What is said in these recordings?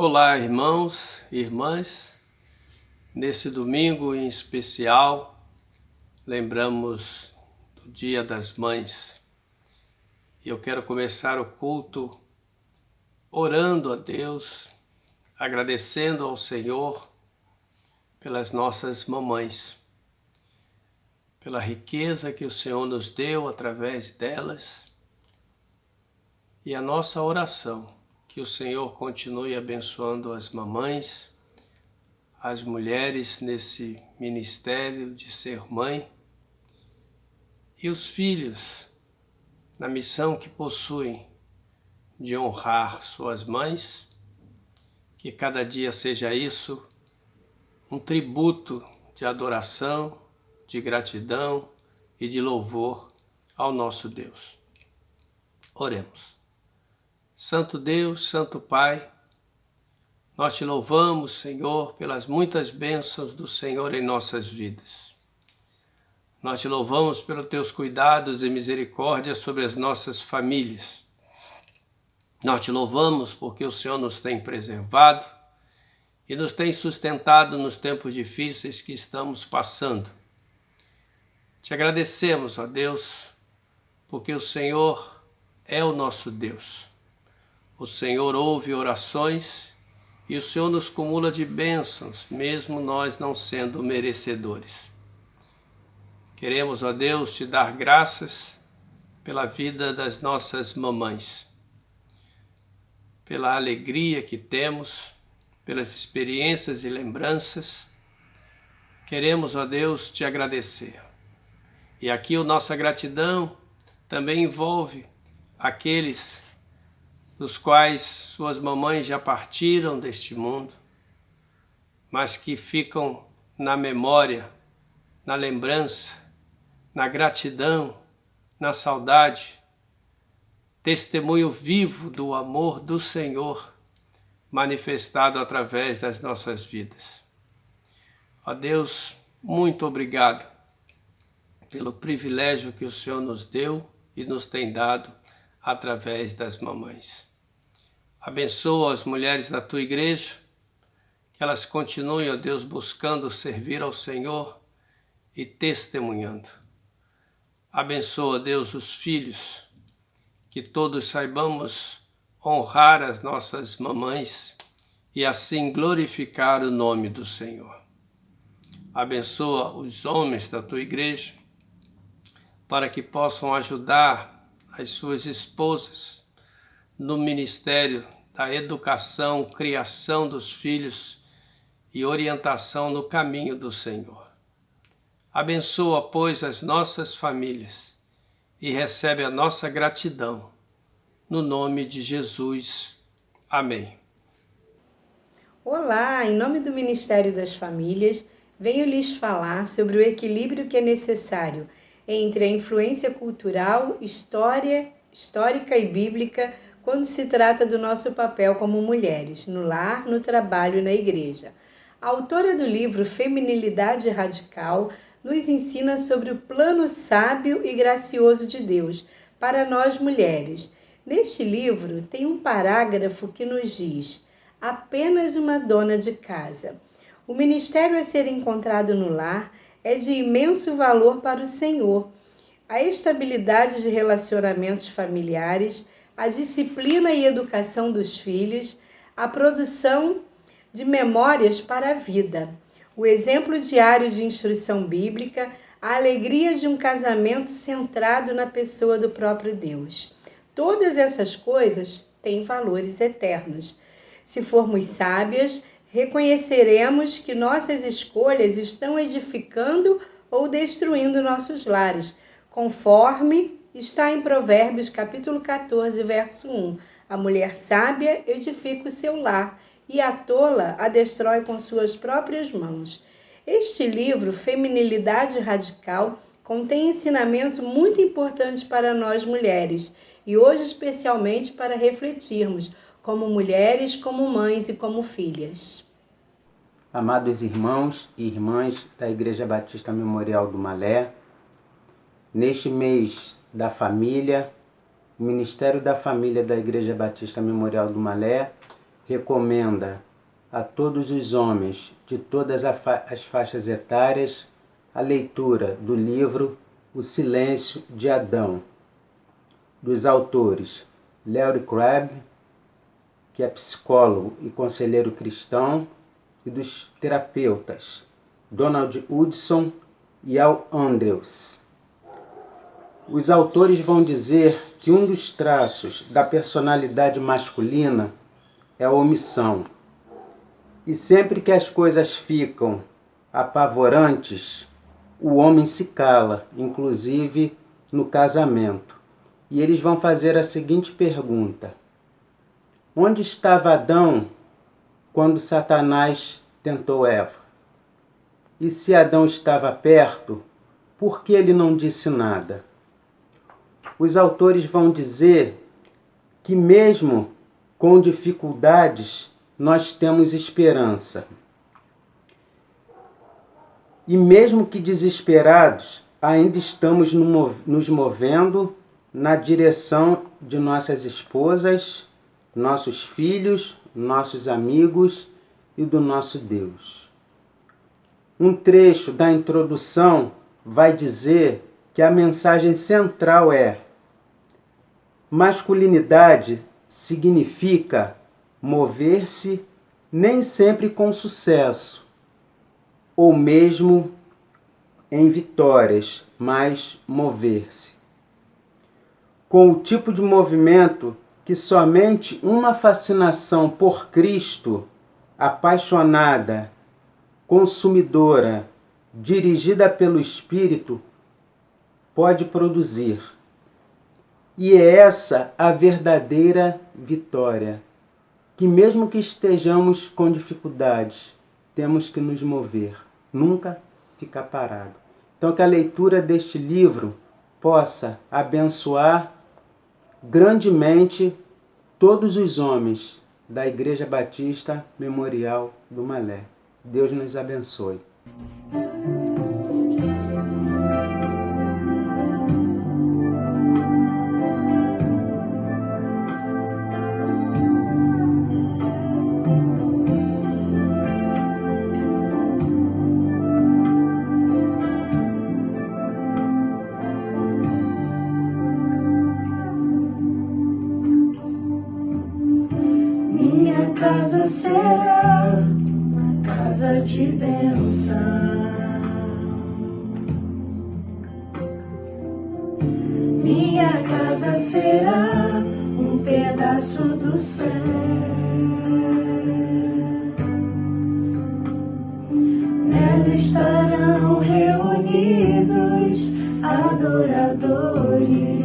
Olá, irmãos e irmãs. Nesse domingo em especial, lembramos do Dia das Mães. E eu quero começar o culto orando a Deus, agradecendo ao Senhor pelas nossas mamães, pela riqueza que o Senhor nos deu através delas, e a nossa oração, que o Senhor continue abençoando as mamães, as mulheres nesse ministério de ser mãe e os filhos na missão que possuem de honrar suas mães, que cada dia seja isso um tributo de adoração, de gratidão e de louvor ao nosso Deus. Oremos. Santo Deus, Santo Pai, nós te louvamos, Senhor, pelas muitas bênçãos do Senhor em nossas vidas. Nós te louvamos pelos teus cuidados e misericórdia sobre as nossas famílias. Nós te louvamos porque o Senhor nos tem preservado e nos tem sustentado nos tempos difíceis que estamos passando. Te agradecemos, ó Deus, porque o Senhor é o nosso Deus. O Senhor ouve orações e o Senhor nos cumula de bênçãos, mesmo nós não sendo merecedores. Queremos, ó Deus, te dar graças pela vida das nossas mamães, pela alegria que temos, pelas experiências e lembranças. Queremos, ó Deus, te agradecer. E aqui a nossa gratidão também envolve aqueles dos quais suas mamães já partiram deste mundo, mas que ficam na memória, na lembrança, na gratidão, na saudade, testemunho vivo do amor do Senhor manifestado através das nossas vidas. Ó Deus, muito obrigado pelo privilégio que o Senhor nos deu e nos tem dado através das mamães. Abençoa as mulheres da tua igreja, que elas continuem, ó Deus, buscando servir ao Senhor e testemunhando. Abençoa, Deus, os filhos, que todos saibamos honrar as nossas mamães e assim glorificar o nome do Senhor. Abençoa os homens da tua igreja, para que possam ajudar as suas esposas no ministério da educação, criação dos filhos e orientação no caminho do Senhor. Abençoa, pois, as nossas famílias e recebe a nossa gratidão. No nome de Jesus. Amém. Olá, em nome do Ministério das Famílias, venho lhes falar sobre o equilíbrio que é necessário entre a influência cultural, histórica e bíblica quando se trata do nosso papel como mulheres, no lar, no trabalho e na igreja. A autora do livro Feminilidade Radical nos ensina sobre o plano sábio e gracioso de Deus para nós mulheres. Neste livro tem um parágrafo que nos diz: apenas uma dona de casa. O ministério a ser encontrado no lar é de imenso valor para o Senhor. A estabilidade de relacionamentos familiares, a disciplina e educação dos filhos, a produção de memórias para a vida, o exemplo diário de instrução bíblica, a alegria de um casamento centrado na pessoa do próprio Deus. Todas essas coisas têm valores eternos. Se formos sábias, reconheceremos que nossas escolhas estão edificando ou destruindo nossos lares, conforme está em Provérbios capítulo 14, verso 1. A mulher sábia edifica o seu lar e a tola a destrói com suas próprias mãos. Este livro, Feminilidade Radical, contém ensinamentos muito importantes para nós mulheres e hoje especialmente para refletirmos como mulheres, como mães e como filhas. Amados irmãos e irmãs da Igreja Batista Memorial do Malé, neste mês da família, o Ministério da Família da Igreja Batista Memorial do Malé recomenda a todos os homens de todas as faixas etárias a leitura do livro O Silêncio de Adão, dos autores Larry Crabb, que é psicólogo e conselheiro cristão, e dos terapeutas Donald Hudson e Al Andrews. Os autores vão dizer que um dos traços da personalidade masculina é a omissão. E sempre que as coisas ficam apavorantes, o homem se cala, inclusive no casamento. E eles vão fazer a seguinte pergunta: onde estava Adão quando Satanás tentou Eva? E se Adão estava perto, por que ele não disse nada? Os autores vão dizer que mesmo com dificuldades, nós temos esperança. E mesmo que desesperados, ainda estamos nos movendo na direção de nossas esposas, nossos filhos, nossos amigos e do nosso Deus. Um trecho da introdução vai dizer que a mensagem central é: masculinidade significa mover-se nem sempre com sucesso, ou mesmo em vitórias, mas mover-se. Com o tipo de movimento que somente uma fascinação por Cristo, apaixonada, consumidora, dirigida pelo Espírito, pode produzir. E é essa a verdadeira vitória, que mesmo que estejamos com dificuldades, temos que nos mover, nunca ficar parado. Então que a leitura deste livro possa abençoar grandemente todos os homens da Igreja Batista Memorial do Malé. Deus nos abençoe. Minha casa será uma casa de bênção. Minha casa será um pedaço do céu. Nela estarão reunidos adoradores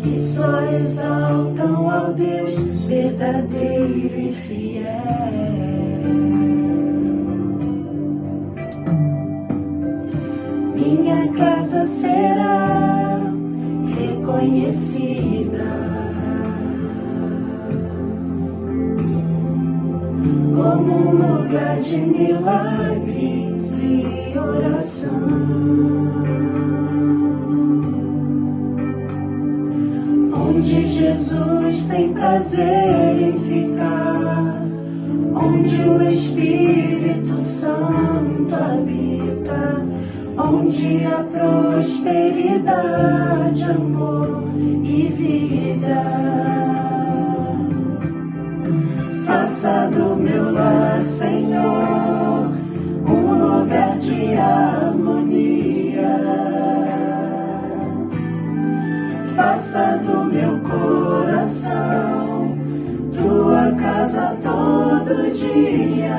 que só exaltam ao Deus verdadeiro e fiel. Minha casa será reconhecida como um lugar de milagres e oração, onde Jesus tem prazer em ficar, onde o Espírito Santo habita, onde há prosperidade, amor e vida. Faça do meu lar, Senhor, um lugar de harmonia. Faça do meu coração tua casa todo dia.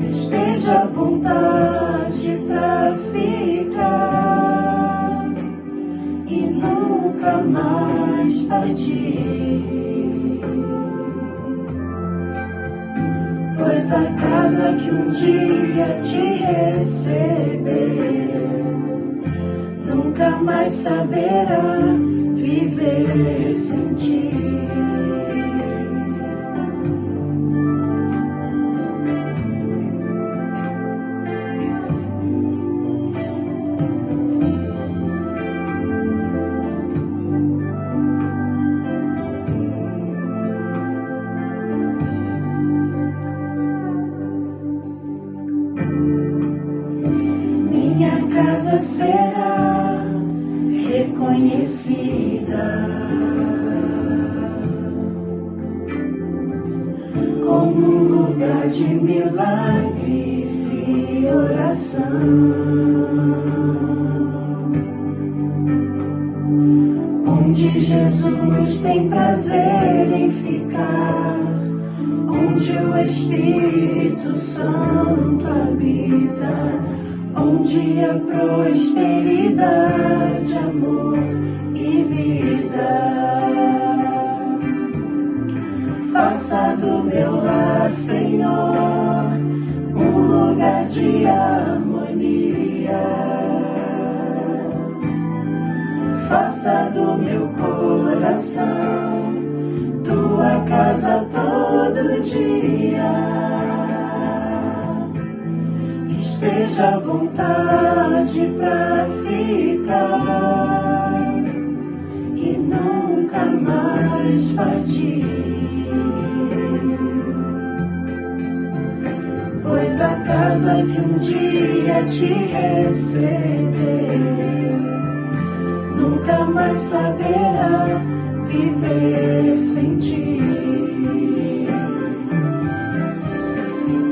Esteja à vontade pra ficar e nunca mais partir. Pois a casa que um dia te receber nunca mais saberá viver sem ti. casa será reconhecida como um lugar de milagres e oração, onde Jesus tem prazer em ficar, onde o Espírito Santo habita, onde há prosperidade, amor e vida. Faça do meu lar, Senhor, um lugar de harmonia. Faça do meu coração tua casa todo dia. Esteja à vontade pra ficar e nunca mais partir. Pois a casa que um dia te recebeu nunca mais saberá viver sem ti.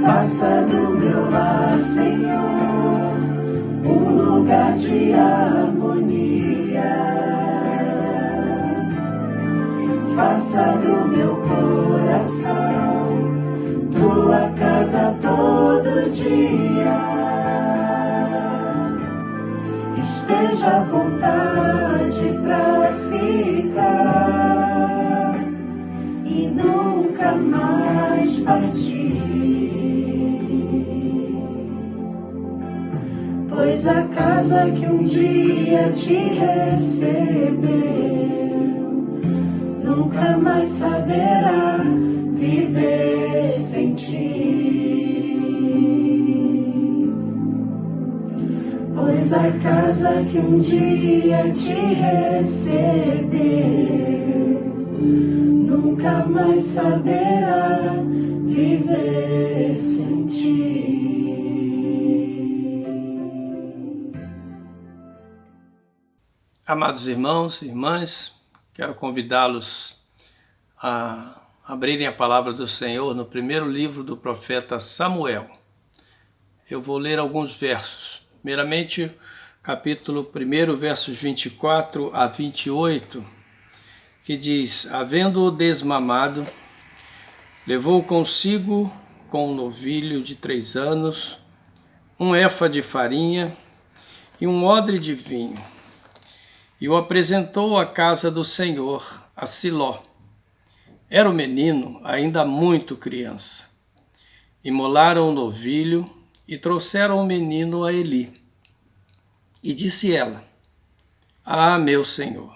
Faça do meu lar, Senhor, um lugar de harmonia. Faça do meu coração tua casa todo dia. Esteja à vontade pra ficar e nunca mais partir. Pois a casa que um dia te recebeu nunca mais saberá viver sem ti. Pois a casa que um dia te recebeu nunca mais saberá viver sem ti. Amados irmãos e irmãs, quero convidá-los a abrirem a palavra do Senhor no primeiro livro do profeta Samuel. Eu vou ler alguns versos. Primeiramente, capítulo 1, versos 24 a 28, que diz: havendo-o desmamado, levou consigo com um novilho de 3 anos, um efa de farinha e um odre de vinho, e o apresentou à casa do Senhor, a Siló. Era o menino ainda muito criança. Imolaram o novilho e trouxeram o menino a Eli. E disse ela: ah, meu Senhor,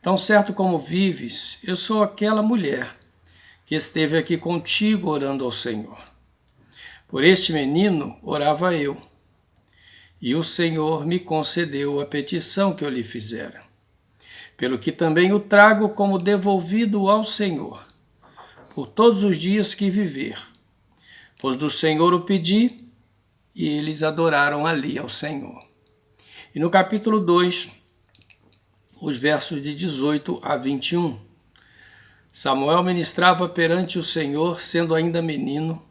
tão certo como vives, eu sou aquela mulher que esteve aqui contigo orando ao Senhor. Por este menino orava eu, e o Senhor me concedeu a petição que eu lhe fizera. Pelo que também o trago como devolvido ao Senhor, por todos os dias que viver. Pois do Senhor o pedi, e eles adoraram ali ao Senhor. E no capítulo 2, os versos de 18 a 21. Samuel ministrava perante o Senhor, sendo ainda menino,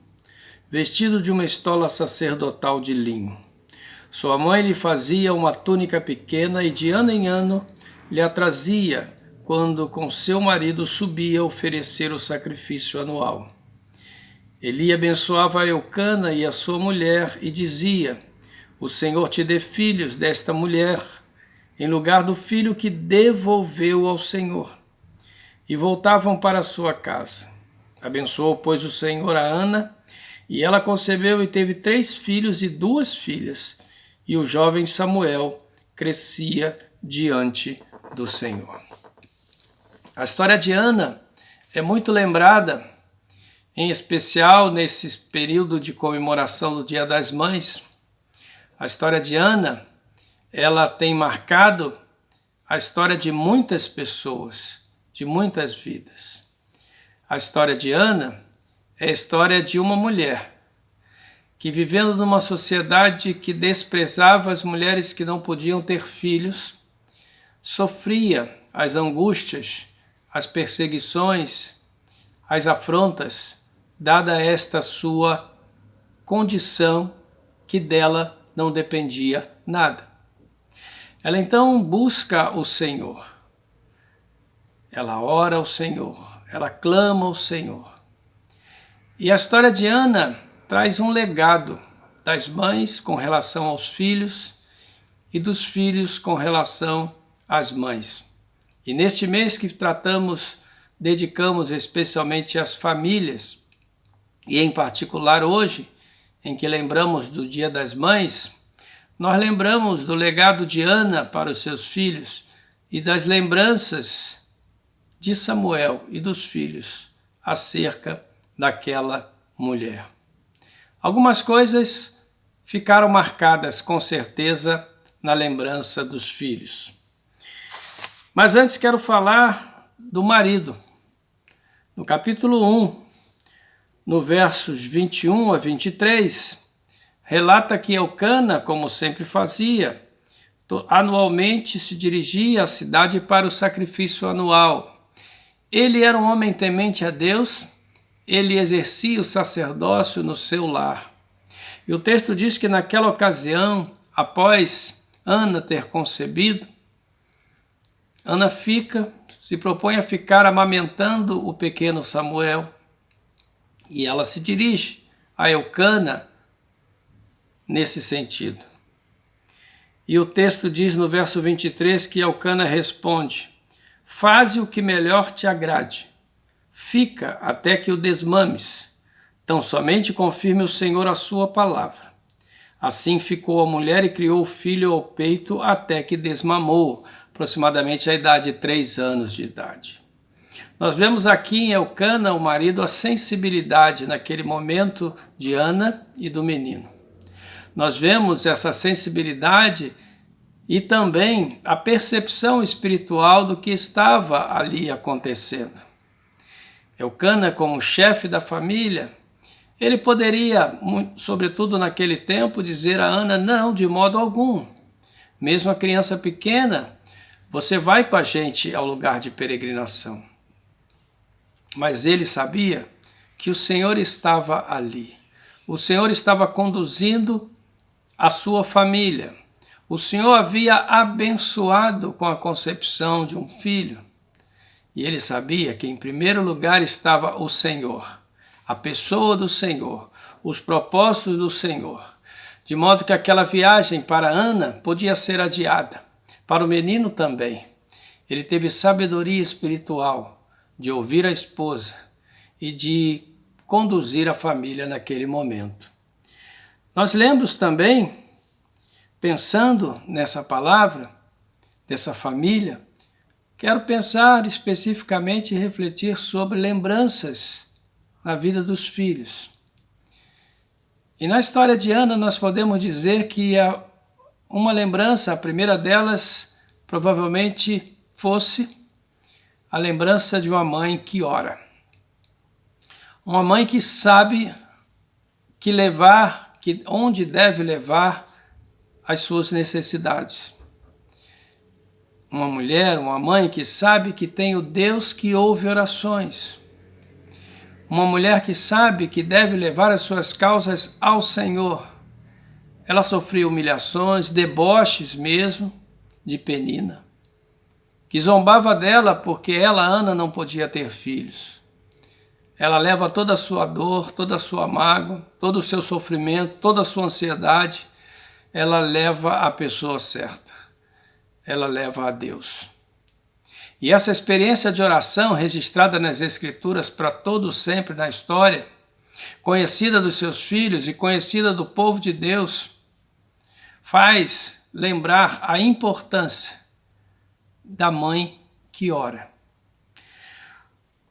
vestido de uma estola sacerdotal de linho. Sua mãe lhe fazia uma túnica pequena e de ano em ano lhe a trazia quando com seu marido subia oferecer o sacrifício anual. Eli abençoava a Eucana e a sua mulher e dizia: o Senhor te dê filhos desta mulher, em lugar do filho que devolveu ao Senhor. E voltavam para sua casa. Abençoou, pois, o Senhor a Ana, e ela concebeu e teve 3 filhos e 2 filhas, e o jovem Samuel crescia diante do Senhor. A história de Ana é muito lembrada, em especial nesse período de comemoração do Dia das Mães. A história de Ana, ela tem marcado a história de muitas pessoas, de muitas vidas. A história de Ana é a história de uma mulher que, vivendo numa sociedade que desprezava as mulheres que não podiam ter filhos, sofria as angústias, as perseguições, as afrontas, dada esta sua condição que dela não dependia nada. Ela então busca o Senhor. Ela ora ao Senhor, ela clama ao Senhor. E a história de Ana traz um legado das mães com relação aos filhos e dos filhos com relação às mães. E neste mês que dedicamos especialmente às famílias, e em particular hoje, em que lembramos do Dia das Mães, nós lembramos do legado de Ana para os seus filhos e das lembranças de Samuel e dos filhos acerca daquela mulher. Algumas coisas ficaram marcadas com certeza na lembrança dos filhos. Mas antes quero falar do marido. No capítulo 1, no versos 21 a 23, relata que Eucana, como sempre fazia, anualmente se dirigia à cidade para o sacrifício anual. Ele era um homem temente a Deus, ele exercia o sacerdócio no seu lar. E o texto diz que naquela ocasião, após Ana ter concebido, Ana se propõe a ficar amamentando o pequeno Samuel. E ela se dirige a Eucana nesse sentido. E o texto diz no verso 23 que Eucana responde: faze o que melhor te agrade, fica até que o desmames, tão somente confirme o Senhor a sua palavra. Assim ficou a mulher e criou o filho ao peito até que desmamou, aproximadamente a idade de 3 anos de idade. Nós vemos aqui em Eucana, o marido, a sensibilidade naquele momento de Ana e do menino. Nós vemos essa sensibilidade e também a percepção espiritual do que estava ali acontecendo. Eucana, como chefe da família, ele poderia, sobretudo naquele tempo, dizer a Ana: não, de modo algum. Mesmo a criança pequena, você vai com a gente ao lugar de peregrinação. Mas ele sabia que o Senhor estava ali. O Senhor estava conduzindo a sua família. O Senhor havia abençoado com a concepção de um filho. E ele sabia que em primeiro lugar estava o Senhor, a pessoa do Senhor, os propósitos do Senhor. De modo que aquela viagem para Ana podia ser adiada. Para o menino também. Ele teve sabedoria espiritual de ouvir a esposa e de conduzir a família naquele momento. Nós lemos também, pensando nessa palavra, dessa família, quero pensar especificamente e refletir sobre lembranças na vida dos filhos. E na história de Ana nós podemos dizer que uma lembrança, a primeira delas, provavelmente fosse a lembrança de uma mãe que ora. Uma mãe que sabe onde deve levar as suas necessidades. Uma mulher, uma mãe que sabe que tem o Deus que ouve orações. Uma mulher que sabe que deve levar as suas causas ao Senhor. Ela sofreu humilhações, deboches mesmo, de Penina, que zombava dela porque ela, Ana, não podia ter filhos. Ela leva toda a sua dor, toda a sua mágoa, todo o seu sofrimento, toda a sua ansiedade, ela leva à pessoa certa. Ela leva a Deus. E essa experiência de oração registrada nas Escrituras para todo sempre na história, conhecida dos seus filhos e conhecida do povo de Deus, faz lembrar a importância da mãe que ora.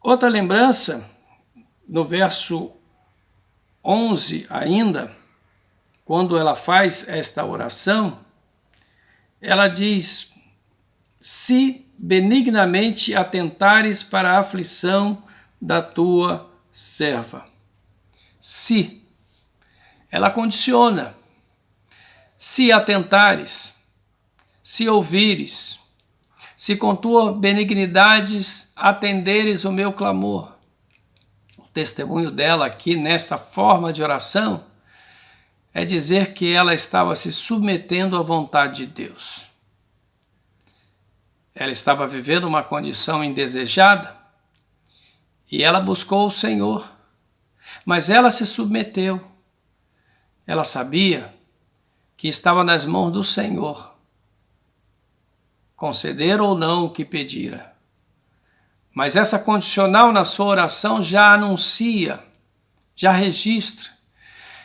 Outra lembrança, no verso 11 ainda, quando ela faz esta oração, ela diz: se benignamente atentares para a aflição da tua serva. Se. ela condiciona. Se atentares, se ouvires, se com tua benignidade atenderes o meu clamor. O testemunho dela aqui, nesta forma de oração, é dizer que ela estava se submetendo à vontade de Deus. Ela estava vivendo uma condição indesejada e ela buscou o Senhor, mas ela se submeteu. Ela sabia que estava nas mãos do Senhor conceder ou não o que pedira. Mas essa condicional na sua oração já anuncia, já registra,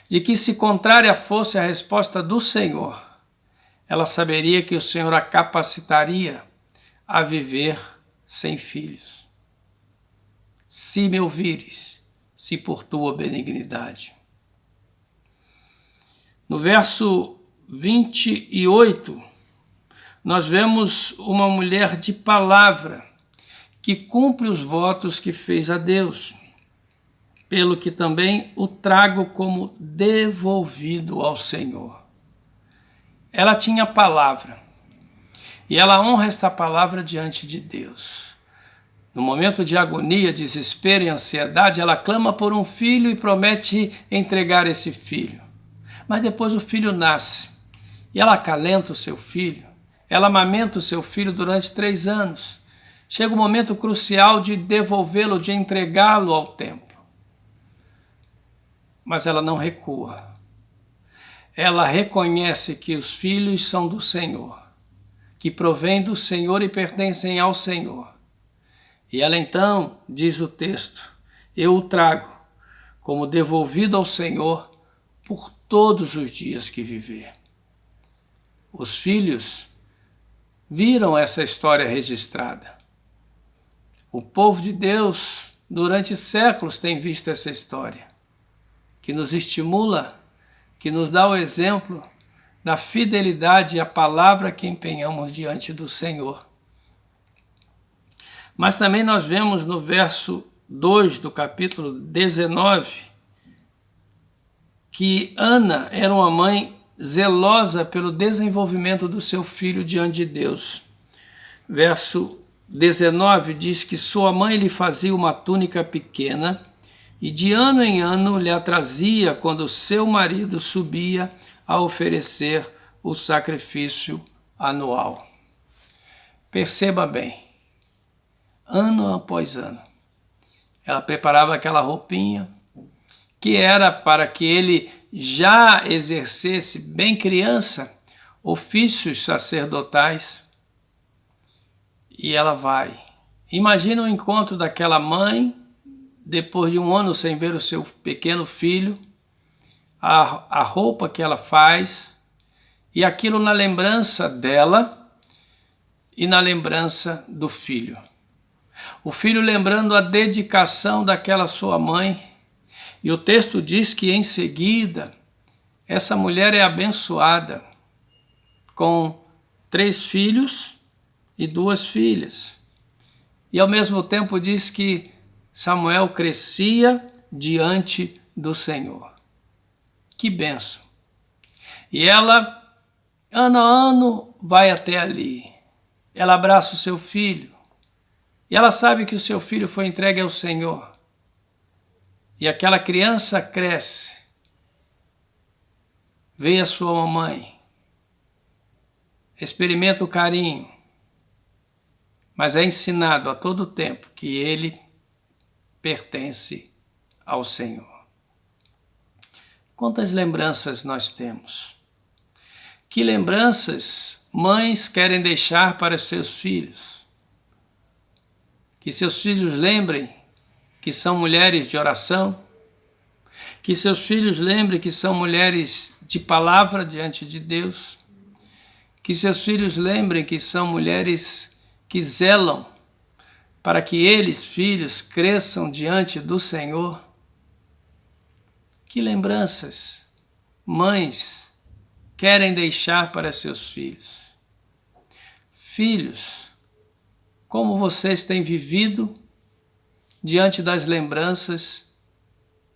de que se contrária fosse a resposta do Senhor, ela saberia que o Senhor a capacitaria a viver sem filhos. Se me ouvires, se por tua benignidade. No verso 28, nós vemos uma mulher de palavra que cumpre os votos que fez a Deus, pelo que também o trago como devolvido ao Senhor. Ela tinha palavra e ela honra esta palavra diante de Deus. No momento de agonia, desespero e ansiedade, ela clama por um filho e promete entregar esse filho. Mas depois o filho nasce e ela acalenta o seu filho. Ela amamenta o seu filho durante 3 anos. Chega o momento crucial de devolvê-lo, de entregá-lo ao templo. Mas ela não recua. Ela reconhece que os filhos são do Senhor, que provêm do Senhor e pertencem ao Senhor. E ela então, diz o texto, eu o trago como devolvido ao Senhor por todos os dias que viver. Os filhos viram essa história registrada. O povo de Deus, durante séculos, tem visto essa história, que nos estimula, que nos dá o exemplo da fidelidade à palavra que empenhamos diante do Senhor. Mas também nós vemos no verso 2 do capítulo 19 que Ana era uma mãe zelosa pelo desenvolvimento do seu filho diante de Deus. Verso 19 diz que sua mãe lhe fazia uma túnica pequena e de ano em ano lhe a trazia quando seu marido subia a oferecer o sacrifício anual. Perceba bem, ano após ano, ela preparava aquela roupinha que era para que ele já exercesse bem criança ofícios sacerdotais. E ela vai. Imagina o encontro daquela mãe, depois de 1 ano sem ver o seu pequeno filho, a roupa que ela faz, e aquilo na lembrança dela e na lembrança do filho. O filho lembrando a dedicação daquela sua mãe, e o texto diz que em seguida essa mulher é abençoada com 3 filhos e 2 filhas. E ao mesmo tempo diz que Samuel crescia diante do Senhor. Que bênção! E ela, ano a ano, vai até ali. Ela abraça o seu filho. E ela sabe que o seu filho foi entregue ao Senhor. E aquela criança cresce. Vê a sua mamãe. Experimenta o carinho. Mas é ensinado a todo tempo que ele pertence ao Senhor. Quantas lembranças nós temos? Que lembranças mães querem deixar para seus filhos? Que seus filhos lembrem que são mulheres de oração, que seus filhos lembrem que são mulheres de palavra diante de Deus, que seus filhos lembrem que são mulheres que zelam para que eles, filhos, cresçam diante do Senhor. Que lembranças mães querem deixar para seus filhos? Filhos, como vocês têm vivido diante das lembranças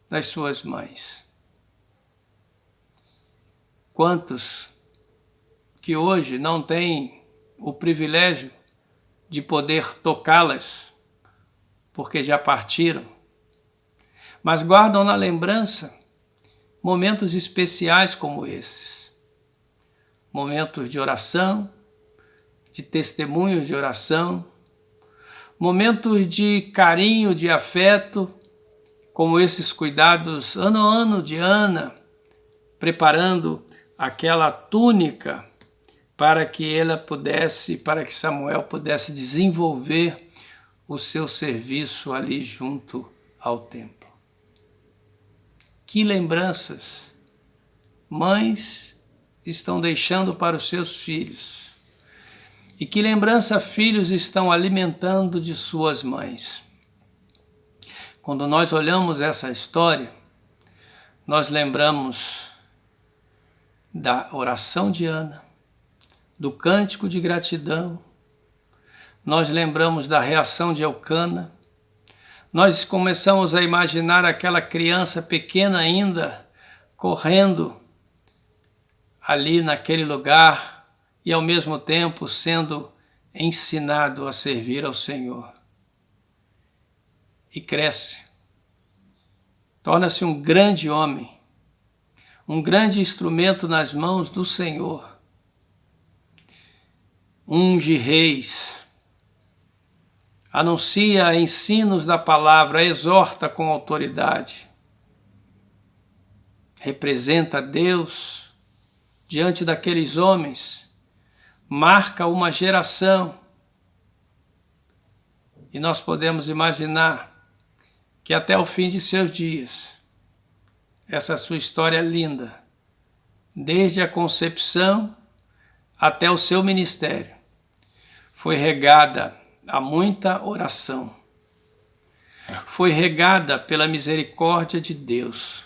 das suas mães? quantos que hoje não têm o privilégio de poder tocá-las, porque já partiram, mas guardam na lembrança momentos especiais como esses, momentos de oração, de testemunhos de oração, momentos de carinho, de afeto, como esses cuidados ano a ano de Ana, preparando aquela túnica para que Samuel pudesse desenvolver o seu serviço ali junto ao templo. Que lembranças mães estão deixando para os seus filhos, e que lembrança filhos estão alimentando de suas mães. Quando nós olhamos essa história, nós lembramos da oração de Ana, do cântico de gratidão, nós lembramos da reação de Elcana, nós começamos a imaginar aquela criança pequena ainda, correndo ali naquele lugar e ao mesmo tempo sendo ensinado a servir ao Senhor. E cresce, torna-se um grande homem, um grande instrumento nas mãos do Senhor. Unge reis, anuncia ensinos da palavra, exorta com autoridade, representa Deus diante daqueles homens, marca uma geração. E nós podemos imaginar que até o fim de seus dias, essa sua história linda, desde a concepção até o seu ministério, foi regada a muita oração, foi regada pela misericórdia de Deus,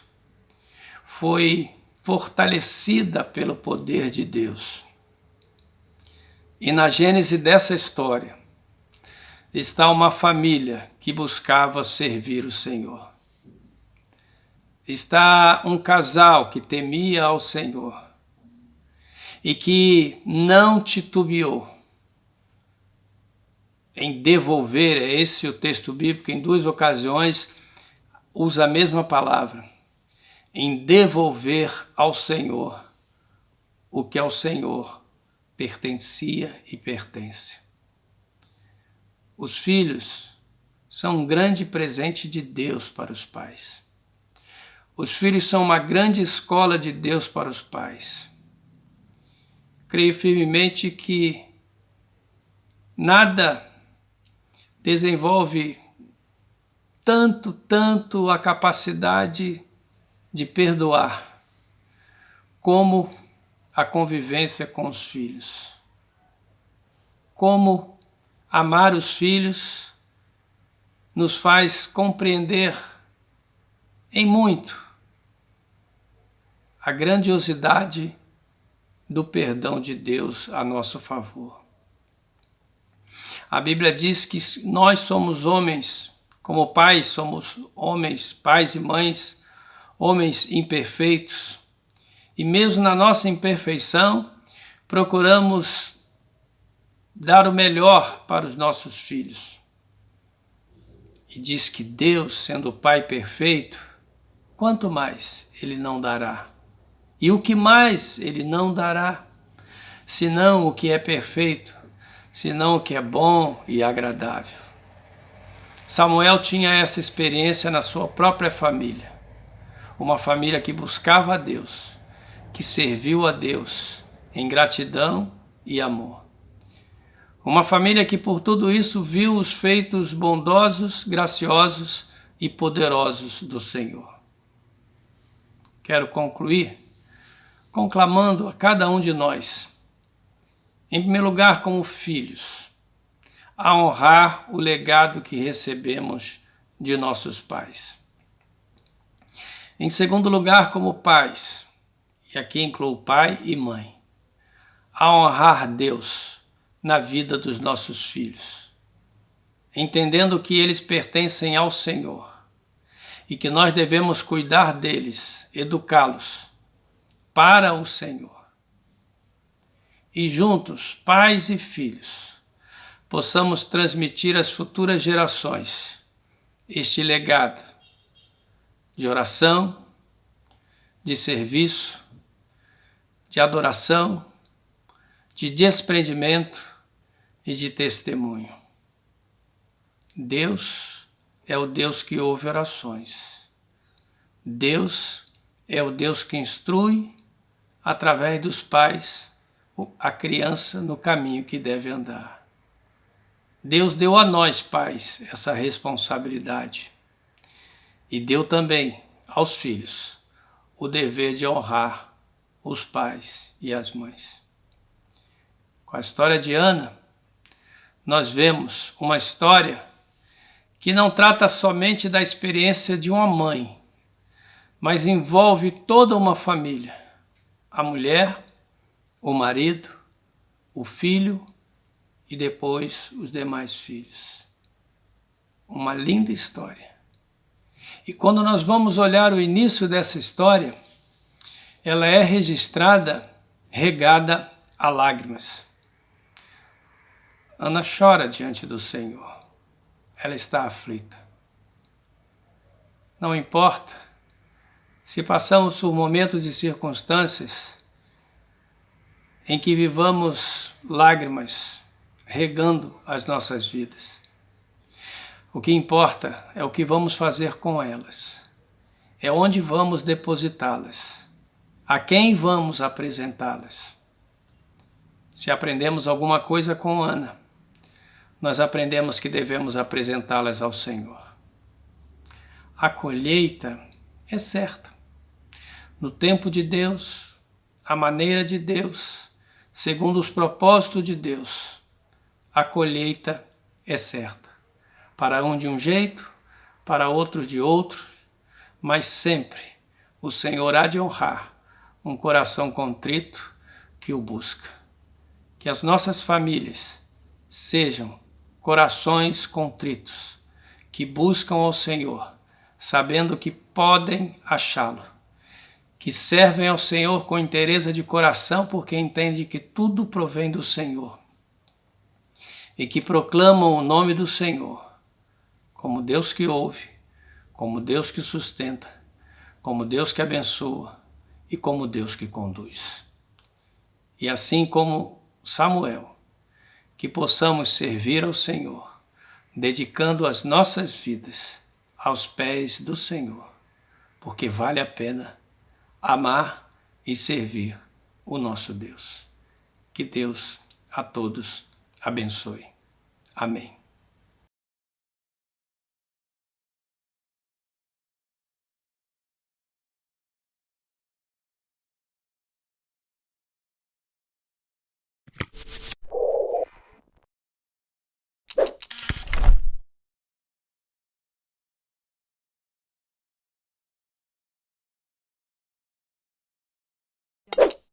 foi fortalecida pelo poder de Deus. E na gênese dessa história está uma família que buscava servir o Senhor. Está um casal que temia ao Senhor e que não titubeou em devolver, é esse o texto bíblico, em 2 ocasiões usa a mesma palavra, em devolver ao Senhor o que ao Senhor pertencia e pertence. Os filhos são um grande presente de Deus para os pais. Os filhos são uma grande escola de Deus para os pais. Creio firmemente que nada desenvolve tanto a capacidade de perdoar como a convivência com os filhos. Como amar os filhos nos faz compreender em muito a grandiosidade do perdão de Deus a nosso favor. A Bíblia diz que nós somos homens, como pais, somos homens, pais e mães, homens imperfeitos, e mesmo na nossa imperfeição, procuramos dar o melhor para os nossos filhos. E diz que Deus, sendo o Pai perfeito, quanto mais Ele não dará? E o que mais Ele não dará? Senão o que é perfeito, senão o que é bom e agradável. Samuel tinha essa experiência na sua própria família. Uma família que buscava a Deus, que serviu a Deus em gratidão e amor. Uma família que por tudo isso viu os feitos bondosos, graciosos e poderosos do Senhor. Quero concluir conclamando a cada um de nós, em primeiro lugar como filhos, a honrar o legado que recebemos de nossos pais. Em segundo lugar, como pais, e aqui incluo pai e mãe, a honrar Deus na vida dos nossos filhos, entendendo que eles pertencem ao Senhor e que nós devemos cuidar deles, educá-los para o Senhor. E juntos, pais e filhos, possamos transmitir às futuras gerações este legado de oração, de serviço, de adoração, de desprendimento e de testemunho. Deus é o Deus que ouve orações. Deus é o Deus que instrui, através dos pais, a criança no caminho que deve andar. Deus deu a nós, pais, essa responsabilidade. E deu também aos filhos o dever de honrar os pais e as mães. Com a história de Ana, nós vemos uma história que não trata somente da experiência de uma mãe, mas envolve toda uma família. A mulher, o marido, o filho e depois os demais filhos. Uma linda história. E quando nós vamos olhar o início dessa história, ela é registrada, regada a lágrimas. Ana chora diante do Senhor. Ela está aflita. Não importa se passamos por momentos e circunstâncias em que vivamos lágrimas regando as nossas vidas. O que importa é o que vamos fazer com elas. É onde vamos depositá-las. A quem vamos apresentá-las. Se aprendemos alguma coisa com Ana, nós aprendemos que devemos apresentá-las ao Senhor. A colheita é certa. No tempo de Deus, à maneira de Deus, segundo os propósitos de Deus, a colheita é certa. Para um de um jeito, para outro de outro, mas sempre o Senhor há de honrar um coração contrito que o busca. Que as nossas famílias sejam corações contritos, que buscam ao Senhor, sabendo que podem achá-lo, que servem ao Senhor com inteireza de coração, porque entendem que tudo provém do Senhor, e que proclamam o nome do Senhor, como Deus que ouve, como Deus que sustenta, como Deus que abençoa e como Deus que conduz. E assim como Samuel, que possamos servir ao Senhor, dedicando as nossas vidas aos pés do Senhor, porque vale a pena amar e servir o nosso Deus. Que Deus a todos abençoe. Amém.